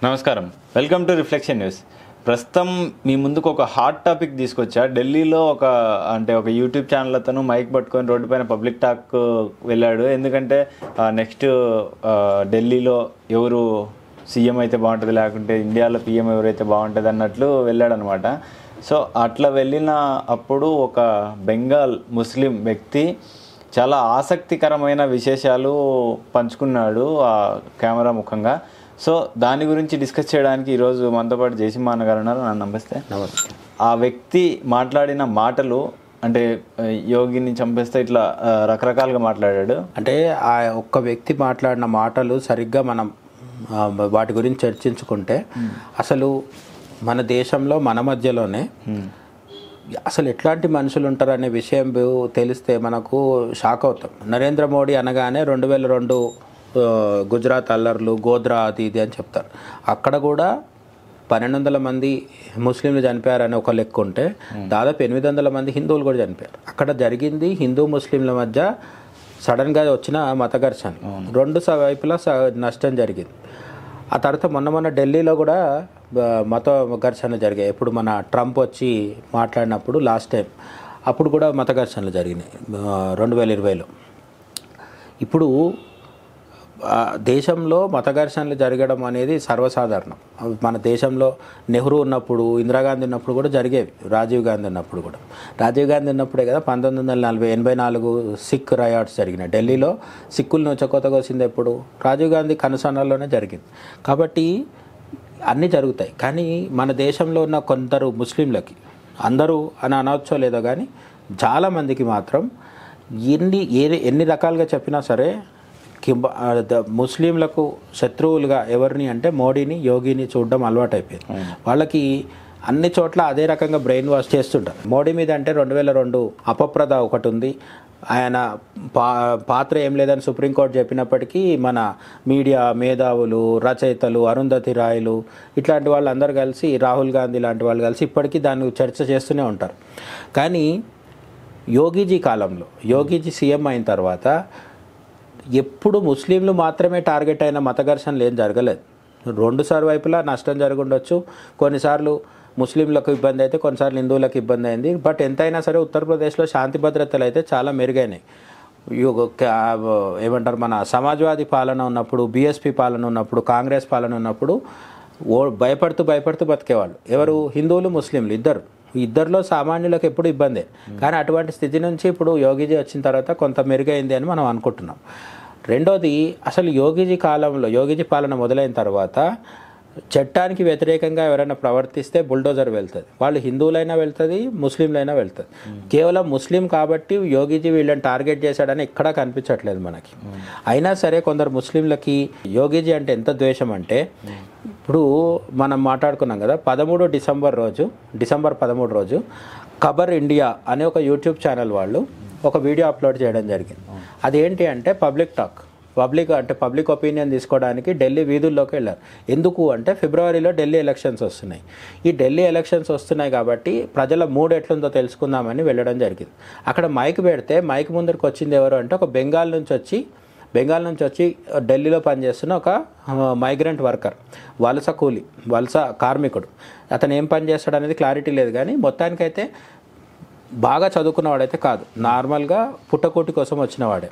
నమస్కారం, welcome to reflection news. ప్రస్తుతం మీ ముందుకు ఒక హాట్ టాపిక్ తీసుకొచ్చా. ఢిల్లీలో ఒక యూట్యూబ్ ఛానల్ అతను మైక్ పట్టుకొని రోడ్డు పైన పబ్లిక్ టాక్ వెళ్ళాడు. ఎందుకంటే నెక్స్ట్ ఢిల్లీలో ఎవరు సీఎం అయితే బాగుంటుంది, లేకుంటే ఇండియాలో పీఎం ఎవరైతే బాగుంటుంది అన్నట్లు వెళ్ళాడు అనమాట. సో అట్లా వెళ్ళిన అప్పుడు ఒక బెంగాల్ ముస్లిం వ్యక్తి చాలా ఆసక్తికరమైన విశేషాలు పంచుకున్నాడు ఆ కెమెరా ముఖంగా. సో దాని గురించి డిస్కస్ చేయడానికి ఈరోజు మనతో పాటు జయసింహ గారు ఉన్నారు. నమస్తే. నమస్తే. ఆ వ్యక్తి మాట్లాడిన మాటలు అంటే యోగిని చంపేస్తే ఇట్లా రకరకాలుగా మాట్లాడాడు. అంటే ఆ ఒక్క వ్యక్తి మాట్లాడిన మాటలు సరిగ్గా మనం వాటి గురించి చర్చించుకుంటే అసలు మన దేశంలో మన మధ్యలోనే అసలు ఎట్లాంటి మనుషులు ఉంటారు అనే విషయం తెలిస్తే మనకు షాక్ అవుతాం. నరేంద్ర మోడీ అనగానే 2002 గుజరాత్ అల్లర్లు, గోద్రా అది ఇది అని చెప్తారు. అక్కడ కూడా 1200 మంది ముస్లింలు చనిపోయారని ఒక లెక్క ఉంటే దాదాపు 800 మంది హిందువులు కూడా చనిపోయారు. అక్కడ జరిగింది హిందూ ముస్లింల మధ్య సడన్గా వచ్చిన మత ఘర్షణ, రెండు వైపులా నష్టం జరిగింది. ఆ తర్వాత మొన్న ఢిల్లీలో కూడా మత ఘర్షణలు జరిగాయి. ఇప్పుడు మన ట్రంప్ వచ్చి మాట్లాడినప్పుడు లాస్ట్ టైం అప్పుడు కూడా మత ఘర్షణలు జరిగినాయి 2020లో. ఇప్పుడు దేశంలో మత ఘర్షణలు జరగడం అనేది సర్వసాధారణం. మన దేశంలో నెహ్రూ ఉన్నప్పుడు, ఇందిరాగాంధీ ఉన్నప్పుడు కూడా జరిగేవి. రాజీవ్ గాంధీ ఉన్నప్పుడు కూడా. రాజీవ్ గాంధీ ఉన్నప్పుడే కదా 1984 సిక్ రయాట్స్ జరిగినాయి. ఢిల్లీలో సిక్కులను ఉచ్చకోతగా వచ్చింది ఎప్పుడు? రాజీవ్ గాంధీ కనుసన్నల్లోనే జరిగింది. కాబట్టి అన్నీ జరుగుతాయి. కానీ మన దేశంలో ఉన్న కొందరు ముస్లింలకి, అందరూ అని అనవచ్చో లేదో కానీ చాలామందికి మాత్రం ఎన్ని రకాలుగా చెప్పినా సరే ముస్లింలకు శత్రువులుగా ఎవరిని అంటే మోడీని, యోగిని చూడడం అలవాటు అయిపోయింది. వాళ్ళకి అన్ని చోట్ల అదే రకంగా బ్రెయిన్ వాష్ చేస్తుంటారు. మోడీ మీద అంటే 2002 అపప్రద ఒకటి ఉంది. ఆయన పాత్ర ఏం లేదని సుప్రీంకోర్టు చెప్పినప్పటికీ మన మీడియా మేధావులు, రచయితలు, అరుంధతి రాయలు ఇట్లాంటి వాళ్ళందరూ కలిసి, రాహుల్ గాంధీ లాంటి వాళ్ళు కలిసి ఇప్పటికీ దాన్ని చర్చ చేస్తూనే ఉంటారు. కానీ యోగిజీ కాలంలో, యోగిజీ సీఎం అయిన తర్వాత ఎప్పుడు ముస్లింలు మాత్రమే టార్గెట్ అయిన మత ఘర్షణలు ఏం జరగలేదు. 2 సార్లు వైపులా నష్టం జరుగుండొచ్చు. కొన్నిసార్లు ముస్లింలకు ఇబ్బంది అయితే, కొన్నిసార్లు హిందువులకు ఇబ్బంది అయింది. బట్ ఎంతైనా సరే ఉత్తరప్రదేశ్లో శాంతి భద్రతలు అయితే చాలా మెరుగైనాయి. ఏమంటారు, మన సమాజ్వాదీ పాలన ఉన్నప్పుడు, బీఎస్పీ పాలన ఉన్నప్పుడు, కాంగ్రెస్ పాలన ఉన్నప్పుడు భయపడుతూ బతికేవాళ్ళు. ఎవరు? హిందువులు, ముస్లింలు ఇద్దరిలో సామాన్యులకు ఎప్పుడు ఇబ్బందే. కానీ అటువంటి స్థితి నుంచి ఇప్పుడు యోగిజీ వచ్చిన తర్వాత కొంత మెరుగైంది అని మనం అనుకుంటున్నాం. రెండోది, అసలు యోగిజీ కాలంలో, యోగిజీ పాలన మొదలైన తర్వాత చట్టానికి వ్యతిరేకంగా ఎవరైనా ప్రవర్తిస్తే బుల్డోజర్ వెళ్తుంది. వాళ్ళు హిందువులైనా వెళ్తుంది, ముస్లింలైనా వెళ్తుంది. కేవలం ముస్లిం కాబట్టి యోగిజీ వీళ్ళని టార్గెట్ చేశాడని ఎక్కడా కనిపించట్లేదు మనకి. అయినా సరే కొందరు ముస్లింలకి యోగిజీ అంటే ఎంత ద్వేషం అంటే, ఇప్పుడు మనం మాట్లాడుకున్నాం కదా, డిసెంబర్ 13 రోజు ఖబర్ ఇండియా అనే ఒక యూట్యూబ్ ఛానల్ వాళ్ళు ఒక వీడియో అప్లోడ్ చేయడం జరిగింది. అదేంటి అంటే పబ్లిక్ ఒపీనియన్ తీసుకోవడానికి ఢిల్లీ వీధుల్లోకి వెళ్ళారు. ఎందుకు అంటే ఫిబ్రవరిలో ఢిల్లీ ఎలక్షన్స్ వస్తున్నాయి. ఈ ఢిల్లీ ఎలక్షన్స్ వస్తున్నాయి కాబట్టి ప్రజల మూడ్ ఎట్లుందో తెలుసుకుందామని వెళ్ళడం జరిగింది. అక్కడ మైక్ పెడితే మైక్ ముందరికి వచ్చింది ఎవరు అంటే ఒక బెంగాల్ నుంచి వచ్చి ఢిల్లీలో పనిచేస్తున్న ఒక మైగ్రెంట్ వర్కర్, వలస కార్మికుడు. అతను ఏం పని చేస్తాడు అనేది క్లారిటీ లేదు. కానీ మొత్తానికైతే బాగా చదువుకున్నవాడైతే కాదు, నార్మల్గా పుట్టకోటి కోసం వచ్చినవాడే.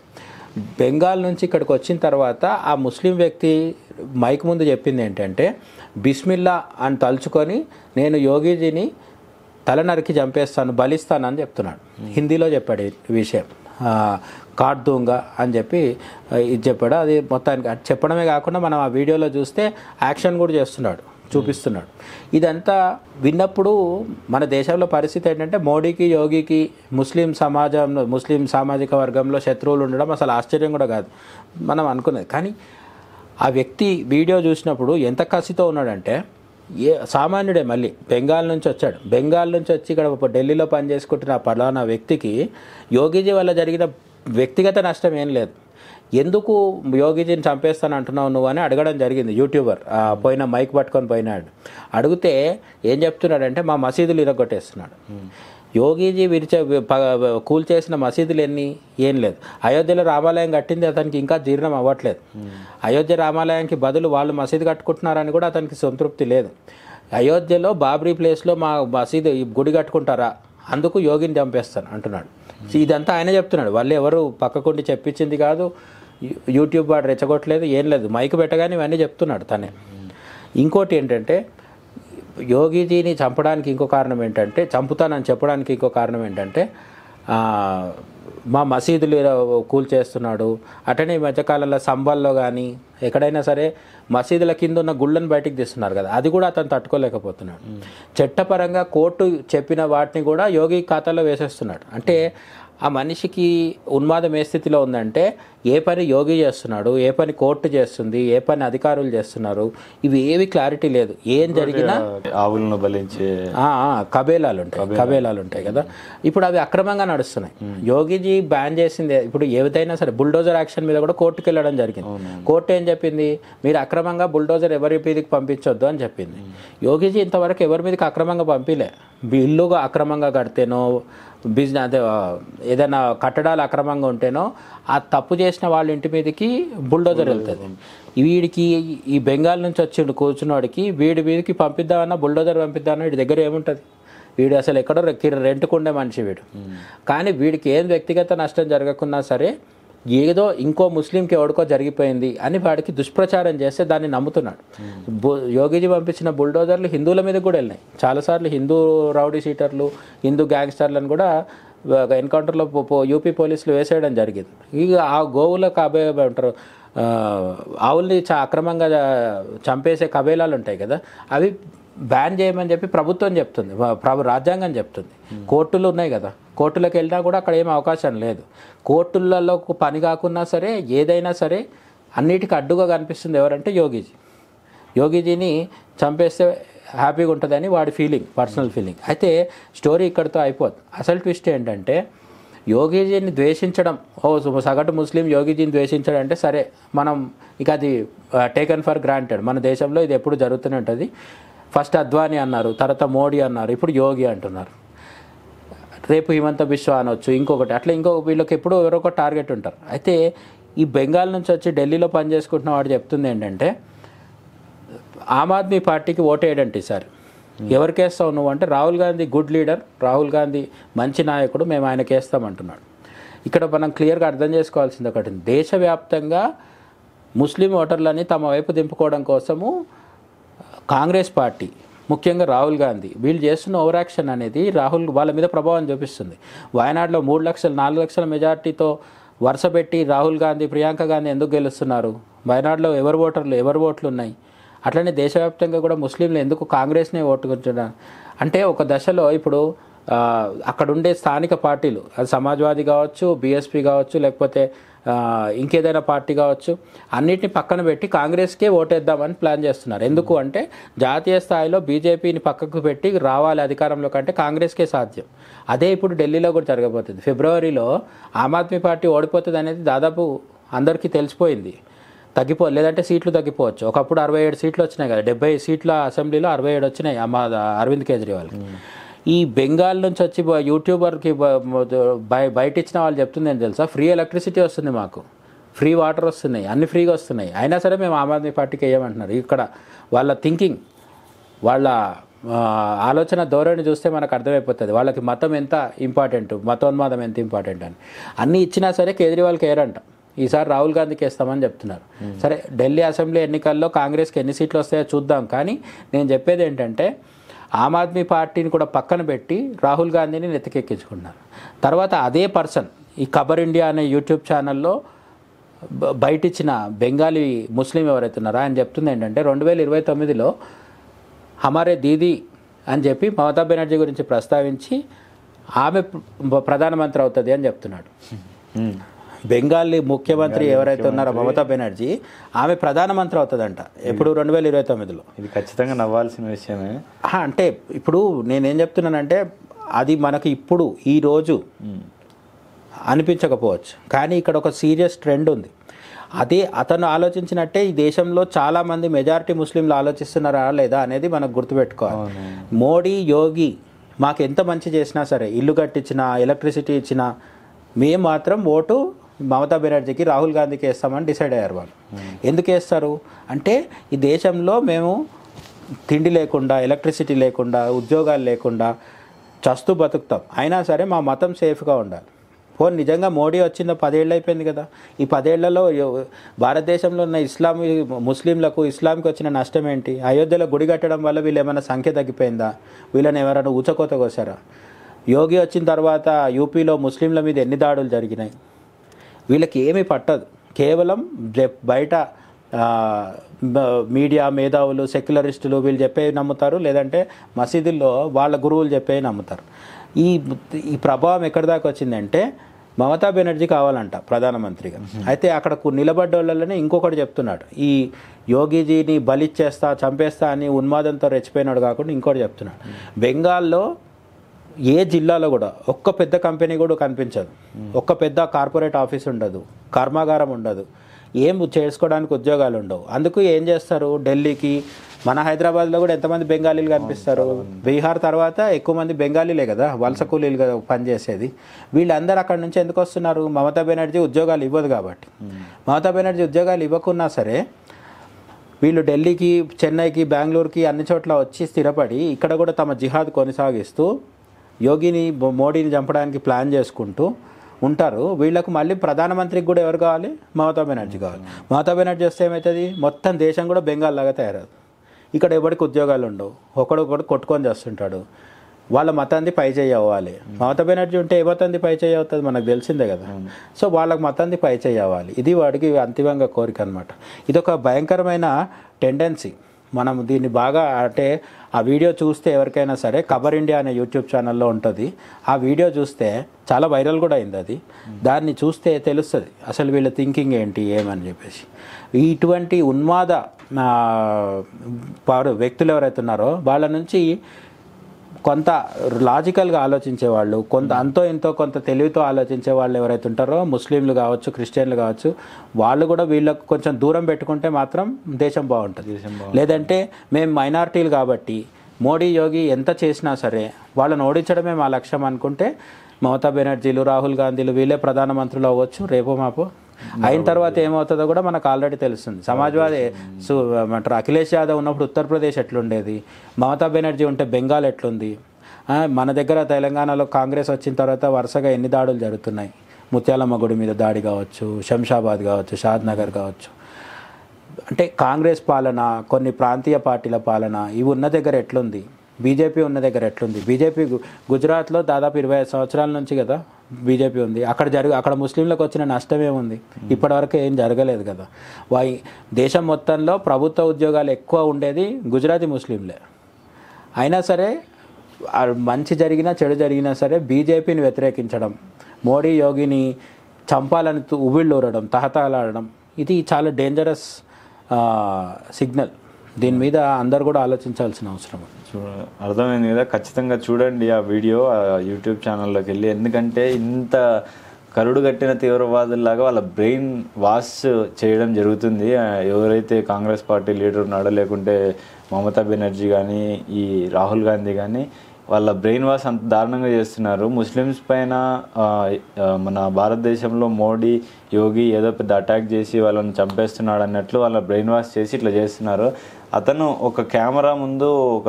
బెంగాల్ నుంచి ఇక్కడికి వచ్చిన తర్వాత ఆ ముస్లిం వ్యక్తి మైక్ ముందు చెప్పింది ఏంటంటే, బిస్మిల్లా అని తలుచుకొని నేను యోగిజీని తల నరికి చంపేస్తాను, బలిస్తాను అని చెప్తున్నాడు. హిందీలో చెప్పాడు ఈ విషయం. కాట్ దూంగా అని చెప్పి ఇది చెప్పాడు. అది మొత్తానికి చెప్పడమే కాకుండా మనం ఆ వీడియోలో చూస్తే యాక్షన్ కూడా చూపిస్తున్నాడు. ఇదంతా విన్నప్పుడు మన దేశంలో పరిస్థితి ఏంటంటే, మోడీకి, యోగికి ముస్లిం సామాజిక వర్గంలో శత్రువులు ఉండడం అసలు ఆశ్చర్యం కూడా కాదు మనం అనుకునేది. కానీ ఆ వ్యక్తి వీడియో చూసినప్పుడు ఎంత కసితో ఉన్నాడంటే, సామాన్యుడే, మళ్ళీ బెంగాల్ నుంచి వచ్చి ఇక్కడ ఢిల్లీలో పనిచేసుకుంటున్న పలానా వ్యక్తికి యోగిజీ వల్ల జరిగిన వ్యక్తిగత నష్టం ఏం లేదు. ఎందుకు యోగిజీని చంపేస్తాను అంటున్నావు నువ్వు అని అడగడం జరిగింది. యూట్యూబర్ పోయిన మైక్ పట్టుకొని పోయినాడు. అడిగితే ఏం చెప్తున్నాడంటే, మా మసీదులు ఇరగొట్టేస్తున్నాడు. యోగీజీ కూల్చేసిన మసీదులు ఎన్ని? ఏం లేదు. అయోధ్యలో రామాలయం కట్టింది అతనికి ఇంకా జీర్ణం అవ్వట్లేదు. అయోధ్య రామాలయానికి బదులు వాళ్ళు మసీదు కట్టుకుంటున్నారని కూడా అతనికి సంతృప్తి లేదు. అయోధ్యలో బాబ్రీ ప్లేస్లో మా మసీదు గుడి కట్టుకుంటారా, అందుకు యోగిని చంపేస్తాను అంటున్నాడు. ఇదంతా ఆయన చెప్తున్నాడు, వాళ్ళు ఎవరు పక్కకుండి చెప్పించింది కాదు, యూట్యూబ్ వాడు రెచ్చగొట్టలేదు, ఏం లేదు, మైక్ పెట్టగానే ఇవన్నీ చెప్తున్నాడు తనే. ఇంకోటి ఏంటంటే యోగిజీని చంపడానికి ఇంకో కారణం ఏంటంటే, చంపుతానని చెప్పడానికి ఇంకో కారణం ఏంటంటే మా మసీదులు కూల్చేస్తున్నాడు. అటనే ఈ మధ్యకాలంలో సంబల్లో కానీ ఎక్కడైనా సరే మసీదుల కింద ఉన్న గుళ్ళను బయటికి తీస్తున్నారు కదా, అది కూడా అతను తట్టుకోలేకపోతున్నాడు. చట్టపరంగా కోర్టు చెప్పిన వాటిని కూడా యోగి ఖాతాలో వేసేస్తున్నాడు. అంటే ఆ మనిషికి ఉన్మాదం ఏ స్థితిలో ఉందంటే, ఏ పని యోగి చేస్తున్నాడు, ఏ పని కోర్టు చేస్తుంది, ఏ పని అధికారులు చేస్తున్నారు, ఇవి ఏవి క్లారిటీ లేదు. ఏం జరిగినా ఆవులను బలించే కబేలాలు ఉంటాయి కదా, ఇప్పుడు అవి అక్రమంగా నడుస్తున్నాయి. యోగిజీ బ్యాన్ చేసింది ఇప్పుడు ఏదైనా సరే, బుల్డోజర్ యాక్షన్ మీద కూడా కోర్టుకు వెళ్ళడం జరిగింది. కోర్టు ఏం చెప్పింది, మీరు అక్రమంగా బుల్డోజర్ ఎవరి మీదకి పంపించొద్దు అని చెప్పింది. యోగిజీ ఇంతవరకు ఎవరి మీదకి అక్రమంగా పంపిలే. ఇల్లుగా అక్రమంగా కడితేనో, బిజినెస్ అదే ఏదైనా కట్టడాలు అక్రమంగా ఉంటేనో ఆ తప్పు చేసిన వాళ్ళ ఇంటి మీదకి బుల్డోజర్ వెళ్తుంది. వీడికి ఈ బెంగాల్ నుంచి వచ్చి కూర్చున్నవాడికి వీడి మీదకి పంపిద్దామన్నా, బుల్డోజర్ పంపిద్దామన్నా వీడి దగ్గర ఏముంటుంది? వీడు అసలు ఎక్కడో రెంట్కుండే మనిషి వీడు. కానీ వీడికి ఏం వ్యక్తిగత నష్టం జరగకున్నా సరే, ఏదో ఇంకో ముస్లింకి ఎవడికో జరిగిపోయింది అని వాడికి దుష్ప్రచారం చేస్తే దాన్ని నమ్ముతున్నాడు. యోగిజీ పంపించిన బుల్డోజర్లు హిందువుల మీద కూడా వెళ్ళినాయి. చాలాసార్లు హిందూ రౌడీ షీటర్లు, హిందూ గ్యాంగ్స్టర్లను కూడా ఎన్కౌంటర్లో యూపీ పోలీసులు వేసేయడం జరిగింది. ఇక ఆ గోవులకు ఉంటారు, ఆవుల్ని అక్రమంగా చంపేసే కబేలాలు ఉంటాయి కదా, అవి బ్యాన్ చేయమని చెప్పి ప్రభుత్వం చెప్తుంది, రాజ్యాంగం చెప్తుంది. కోర్టులు ఉన్నాయి కదా, కోర్టులకు వెళ్ళినా కూడా అక్కడ ఏం అవకాశం లేదు. కోర్టులలో పని కాకున్నా సరే, ఏదైనా సరే అన్నిటికీ అడ్డుగా కనిపిస్తుంది ఎవరంటే యోగిజీ. యోగిజీని చంపేస్తే హ్యాపీగా ఉంటుందని వాడి ఫీలింగ్, పర్సనల్ ఫీలింగ్. అయితే స్టోరీ ఇక్కడితో అయిపోతుంది. అసలు ట్విస్ట్ ఏంటంటే, యోగిజీని ద్వేషించడం, సగటు ముస్లిం యోగిజీని ద్వేషించడం అంటే సరే, మనం ఇక అది టేకన్ ఫర్ గ్రాంటెడ్. మన దేశంలో ఇది ఎప్పుడు జరుగుతూనే ఉంటుంది. ఫస్ట్ అద్వానీ అన్నారు, తర్వాత మోడీ అన్నారు, ఇప్పుడు యోగి అంటున్నారు, రేపు హిమంత బిశ్వ అనొచ్చు, ఇంకొకటి అట్లా వీళ్ళకి ఎప్పుడూ ఎవరో ఒక టార్గెట్ ఉంటారు. అయితే ఈ బెంగాల్ నుంచి వచ్చి ఢిల్లీలో పనిచేసుకుంటున్న వాడు చెప్తుంది ఏంటంటే, ఆమ్ ఆద్మీ పార్టీకి ఓటేయడంటే ఈసారి ఎవరికి వేస్తావు నువ్వు అంటే, రాహుల్ గాంధీ గుడ్ లీడర్, రాహుల్ గాంధీ మంచి నాయకుడు, మేము ఆయనకి వేస్తామంటున్నాడు. ఇక్కడ మనం క్లియర్గా అర్థం చేసుకోవాల్సింది ఒకటి, దేశవ్యాప్తంగా ముస్లిం ఓటర్లని తమ వైపు దింపుకోవడం కోసము కాంగ్రెస్ పార్టీ, ముఖ్యంగా రాహుల్ గాంధీ, వీళ్ళు చేస్తున్న ఓవర్ యాక్షన్ అనేది వాళ్ళ మీద ప్రభావం చూపిస్తుంది. వయనాడులో 3 లక్షలు 4 లక్షల మెజార్టీతో వరుస పెట్టి రాహుల్ గాంధీ, ప్రియాంక గాంధీ ఎందుకు గెలుస్తున్నారు? వయనాడులో ఎవరు ఓట్లు ఉన్నాయి? అట్లనే దేశవ్యాప్తంగా కూడా ముస్లింలు ఎందుకు కాంగ్రెస్నే ఓటుకుంటున్నారు అంటే, ఒక దశలో ఇప్పుడు అక్కడ ఉండే స్థానిక పార్టీలు, అది సమాజ్వాదీ కావచ్చు, బీఎస్పీ కావచ్చు, లేకపోతే ఇంకేదైనా పార్టీ కావచ్చు, అన్నిటిని పక్కన పెట్టి కాంగ్రెస్కే ఓటేద్దామని ప్లాన్ చేస్తున్నారు. ఎందుకు అంటే, జాతీయ స్థాయిలో బీజేపీని పక్కకు పెట్టి రావాలి అధికారంలో కంటే కాంగ్రెస్కే సాధ్యం. అదే ఇప్పుడు ఢిల్లీలో కూడా జరగబోతుంది. ఫిబ్రవరిలో ఆమ్ ఆద్మీ పార్టీ ఓడిపోతుంది అనేది దాదాపు అందరికీ తెలిసిపోయింది. లేదంటే సీట్లు తగ్గిపోవచ్చు. ఒకప్పుడు 67 సీట్లు వచ్చినాయి కదా, 70 సీట్ల అసెంబ్లీలో 67 వచ్చినాయి అరవింద్ కేజ్రీవాల్కి. ఈ బెంగాల్ నుంచి వచ్చి యూట్యూబర్కి బయట ఇచ్చిన వాళ్ళు చెప్తుంది ఏం తెలుసా, ఫ్రీ ఎలక్ట్రిసిటీ వస్తుంది, మాకు ఫ్రీ వాటర్ వస్తున్నాయి, అన్ని ఫ్రీగా వస్తున్నాయి, అయినా సరే మేము ఆమ్ ఆద్మీ పార్టీకి వేయమంటున్నారు. ఇక్కడ వాళ్ళ థింకింగ్, వాళ్ళ ఆలోచన ధోరణి చూస్తే మనకు అర్థమైపోతుంది వాళ్ళకి మతం ఎంత ఇంపార్టెంట్, మతోన్మాదం ఎంత ఇంపార్టెంట్ అని. అన్నీ ఇచ్చినా సరే కేజ్రీవాల్కి వేయరంట. ఈసారి రాహుల్ గాంధీకి వేస్తామని చెప్తున్నారు. సరే, ఢిల్లీ అసెంబ్లీ ఎన్నికల్లో కాంగ్రెస్కి ఎన్ని సీట్లు వస్తాయో చూద్దాం. కానీ నేను చెప్పేది ఏంటంటే, ఆమ్ ఆద్మీ పార్టీని కూడా పక్కన పెట్టి రాహుల్ గాంధీని నెత్తికెక్కించుకున్నారు. తర్వాత అదే పర్సన్ ఈ ఖబర్ ఇండియా అనే యూట్యూబ్ ఛానల్లో బయటిచ్చిన బెంగాలీ ముస్లిం ఎవరైతే ఉన్నారో ఆయన చెప్తుంది ఏంటంటే, 2029లో హమారే దీదీ అని చెప్పి మమతా బెనర్జీ గురించి ప్రస్తావించి ఆమె ప్రధానమంత్రి అవుతుంది అని చెప్తున్నాడు. బెంగాలీ ముఖ్యమంత్రి ఎవరైతే ఉన్నారో మమతా బెనర్జీ, ఆమె ప్రధానమంత్రి అవుతుందంట ఎప్పుడు 2029లో. ఇది ఖచ్చితంగా నవ్వాల్సిన విషయమే. అంటే ఇప్పుడు నేనేం చెప్తున్నానంటే, అది మనకి ఇప్పుడు ఈరోజు అనిపించకపోవచ్చు, కానీ ఇక్కడ ఒక సీరియస్ ట్రెండ్ ఉంది. అదే అతను ఆలోచించినట్టే ఈ దేశంలో చాలామంది మెజారిటీ ముస్లింలు ఆలోచిస్తున్నారా లేదా అనేది మనకు గుర్తుపెట్టుకోవాలి. మోడీ, యోగి మాకు ఎంత మంచి చేసినా సరే, ఇల్లు కట్టించినా, ఎలక్ట్రిసిటీ ఇచ్చినా, మేము మాత్రం ఓటు మమతా బెనర్జీకి, రాహుల్ గాంధీకి వేస్తామని డిసైడ్ అయ్యారు వాళ్ళు. ఎందుకు వేస్తారు అంటే ఈ దేశంలో మేము తిండి లేకుండా, ఎలక్ట్రిసిటీ లేకుండా, ఉద్యోగాలు లేకుండా చస్తూ బతుకుతాం, అయినా సరే మా మతం సేఫ్గా ఉండాలి. పోనీ నిజంగా మోడీ వచ్చిన 10 ఏళ్ళు అయిపోయింది కదా, ఈ 10 ఏళ్లలో భారతదేశంలో ఉన్న ముస్లింలకు ఇస్లాంకి వచ్చిన నష్టం ఏంటి? అయోధ్యలో గుడి కట్టడం వల్ల వీళ్ళు ఏమైనా సంఖ్య తగ్గిపోయిందా? వీళ్ళని ఎవరైనా ఊచకోత కోసారా? యోగి వచ్చిన తర్వాత యూపీలో ముస్లింల మీద ఎన్ని దాడులు జరిగినాయి? వీళ్ళకి ఏమీ పట్టదు, కేవలం బయట మీడియా మేధావులు, సెక్యులరిస్టులు వీళ్ళు చెప్పేవి నమ్ముతారు, లేదంటే మసీదుల్లో వాళ్ళ గురువులు చెప్పేవి నమ్ముతారు. ఈ ప్రభావం ఎక్కడి దాకా వచ్చిందంటే మమతా బెనర్జీ కావాలంట ప్రధానమంత్రిగా. అయితే అక్కడ నిలబడ్డ వాళ్ళని ఇంకొకటి చెప్తున్నాడు, ఈ యోగిజీని బలిచ్చేస్తా, చంపేస్తా అని ఉన్మాదంతో రెచ్చిపోయినాడు కాకుండా ఇంకోటి చెప్తున్నాడు, బెంగాల్లో ఏ జిల్లాలో కూడా ఒక్క పెద్ద కంపెనీ కూడా కనిపించదు, ఒక్క పెద్ద కార్పొరేట్ ఆఫీస్ ఉండదు, కర్మాగారం ఉండదు, ఏం చేసుకోవడానికి ఉద్యోగాలు ఉండవు. అందుకు ఏం చేస్తారు, ఢిల్లీకి, మన హైదరాబాద్లో కూడా ఎంతమంది బెంగాలీలు కనిపిస్తారు? బీహార్ తర్వాత ఎక్కువ మంది బెంగాలీలే కదా వలస కూలీలుగా పనిచేసేది. వీళ్ళందరూ అక్కడ నుంచి ఎందుకు వస్తున్నారు? మమతా బెనర్జీ ఉద్యోగాలు ఇవ్వదు కాబట్టి. మమతా బెనర్జీ ఉద్యోగాలు ఇవ్వకున్నా సరే వీళ్ళు ఢిల్లీకి, చెన్నైకి, బెంగళూరుకి అన్ని చోట్ల వచ్చి స్థిరపడి ఇక్కడ కూడా తమ జిహాద్ కొనసాగిస్తూ యోగిని, మోడీని చంపడానికి ప్లాన్ చేసుకుంటూ ఉంటారు. వీళ్ళకు మళ్ళీ ప్రధానమంత్రికి కూడా ఎవరు కావాలి? మమతా బెనర్జీ కావాలి. మమతా బెనర్జీ వస్తే ఏమవుతుంది? మొత్తం దేశం కూడా బెంగాల్ లాగా తయారవుతుంది. ఇక్కడ ఎవరికి ఉద్యోగాలు ఉండవు, ఒకడు కొట్టుకొని చేస్తుంటాడు, వాళ్ళ మతాన్ని పై చేయి అవ్వాలి. మమతా బెనర్జీ ఉంటే ఏ మతాన్ని పై చేయి అవుతుంది మనకు తెలిసిందే కదా. సో వాళ్ళకి మతాన్ని పై చేయి అవ్వాలి, ఇది వాడికి అంతిమంగా కోరిక అనమాట. ఇదొక భయంకరమైన టెండెన్సీ. మనం దీన్ని బాగా అంటే ఆ వీడియో చూస్తే ఎవరికైనా సరే, ఖబర్ ఇండియా అనే యూట్యూబ్ ఛానల్లో ఉంటుంది, ఆ వీడియో చూస్తే చాలా వైరల్ కూడా అయింది అది. దాన్ని చూస్తే తెలుస్తుంది అసలు వీళ్ళ థింకింగ్ ఏంటి ఏమని చెప్పేసి. ఇటువంటి ఉన్మాద వ్యక్తులు ఎవరైతే ఉన్నారో వాళ్ళ నుంచి కొంత లాజికల్గా ఆలోచించే వాళ్ళు, కొంత అంతో ఇంతో కొంత తెలివితో ఆలోచించే వాళ్ళు ఎవరైతే ఉంటారో, ముస్లింలు కావచ్చు, క్రిస్టియన్లు కావచ్చు, వాళ్ళు కూడా వీళ్ళకు కొంచెం దూరం పెట్టుకుంటే మాత్రం దేశం బాగుంటుంది. లేదంటే మేము మైనారిటీలు కాబట్టి మోడీ, యోగి ఎంత చేసినా సరే వాళ్ళని ఓడించడమే మా లక్ష్యం అనుకుంటే మమతా బెనర్జీలు, రాహుల్ గాంధీలు వీళ్ళే ప్రధానమంత్రులు అవ్వచ్చు రేపో మాపో. అయిన తర్వాత ఏమవుతుందో కూడా మనకు ఆల్రెడీ తెలుస్తుంది. సమాజ్వాదీ అంటారు అఖిలేష్ యాదవ్ ఉన్నప్పుడు ఉత్తరప్రదేశ్ ఎట్లుండేది, మమతా బెనర్జీ ఉంటే బెంగాల్ ఎట్లుంది, మన దగ్గర తెలంగాణలో కాంగ్రెస్ వచ్చిన తర్వాత వరుసగా ఎన్ని దాడులు జరుగుతున్నాయి. ముత్యాలమ్మ గుడి మీద దాడి కావచ్చు, శంషాబాద్ కావచ్చు, షాద్ నగర్ కావచ్చు. అంటే కాంగ్రెస్ పాలన, కొన్ని ప్రాంతీయ పార్టీల పాలన ఇవి ఉన్న దగ్గర ఎట్లుంది, బీజేపీ ఉన్న దగ్గర ఎట్లుంది? బీజేపీ గుజరాత్లో దాదాపు 25 సంవత్సరాల నుంచి కదా బీజేపీ ఉంది. అక్కడ ముస్లింలకు వచ్చిన నష్టం ఏముంది? ఇప్పటివరకు ఏం జరగలేదు కదా. దేశం మొత్తంలో ప్రభుత్వ ఉద్యోగాలు ఎక్కువ ఉండేది గుజరాతీ ముస్లింలే. అయినా సరే మంచి జరిగినా చెడు జరిగినా సరే బీజేపీని వ్యతిరేకించడం, మోడీ యోగిని చంపాలని ఉవ్విళ్ళూరడం, తహతలాడడం, ఇది చాలా డేంజరస్ సిగ్నల్. దీని మీద అందరు కూడా ఆలోచించాల్సిన అవసరం. అర్థమైంది కదా, ఖచ్చితంగా చూడండి ఆ వీడియో యూట్యూబ్ ఛానల్లోకి వెళ్ళి. ఎందుకంటే ఇంత కరుడు కట్టిన తీవ్రవాదుల్లాగా వాళ్ళ బ్రెయిన్ వాష్ చేయడం జరుగుతుంది. ఎవరైతే కాంగ్రెస్ పార్టీ లీడర్ ఉన్నాడో, లేకుంటే మమతా బెనర్జీ కానీ, ఈ రాహుల్ గాంధీ కానీ, వాళ్ళ బ్రెయిన్ వాష్ అంత దారుణంగా చేస్తున్నారు. ముస్లిమ్స్ పైన మన భారతదేశంలో మోడీ, యోగి ఏదో పెద్ద అటాక్ చేసి వాళ్ళని చంపేస్తున్నాడు అన్నట్లు వాళ్ళ బ్రెయిన్ వాష్ చేసి ఇట్లా చేస్తున్నారు. అతను ఒక కెమెరా ముందు, ఒక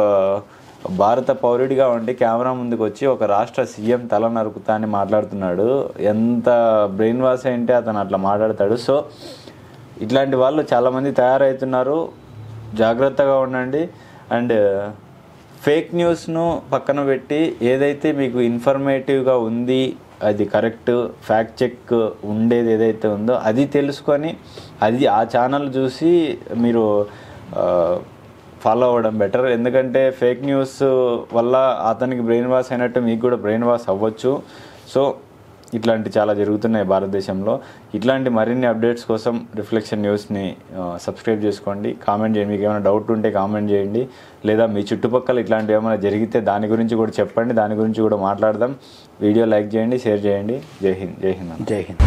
భారత పౌరుడిగా ఉండి కెమెరా ముందుకు వచ్చి ఒక రాష్ట్ర సీఎం తల నరుకుతా అని మాట్లాడుతున్నాడు. ఎంత బ్రెయిన్ వాష్ అంటే అతను అట్లా మాట్లాడతాడు. సో ఇట్లాంటి వాళ్ళు చాలామంది తయారవుతున్నారు, జాగ్రత్తగా ఉండండి. అండ్ ఫేక్ న్యూస్ను పక్కన పెట్టి ఏదైతే మీకు ఇన్ఫర్మేటివ్గా ఉంది, అది కరెక్ట్ ఫ్యాక్ట్ చెక్ ఉండేది ఏదైతే ఉందో అది తెలుసుకొని అది ఆ ఛానల్ చూసి మీరు ఫాలో అవ్వడం బెటర్. ఎందుకంటే ఫేక్ న్యూస్ వల్ల అతనికి బ్రెయిన్ వాష్ అయినట్టు మీకు కూడా బ్రెయిన్ వాష్ అవ్వచ్చు. సో ఇట్లాంటి చాలా జరుగుతున్నాయి భారతదేశంలో. ఇట్లాంటి మరిన్ని అప్డేట్స్ కోసం రిఫ్లెక్షన్ న్యూస్ని సబ్స్క్రైబ్ చేసుకోండి. కామెంట్ చేయండి, మీకు ఏమైనా డౌట్ ఉంటే కామెంట్ చేయండి. లేదా మీ చుట్టుపక్కల ఇట్లాంటివి ఏమైనా జరిగితే దాని గురించి కూడా చెప్పండి, దాని గురించి కూడా మాట్లాడదాం. వీడియో లైక్ చేయండి, షేర్ చేయండి. జై హింద్. జై హింద్.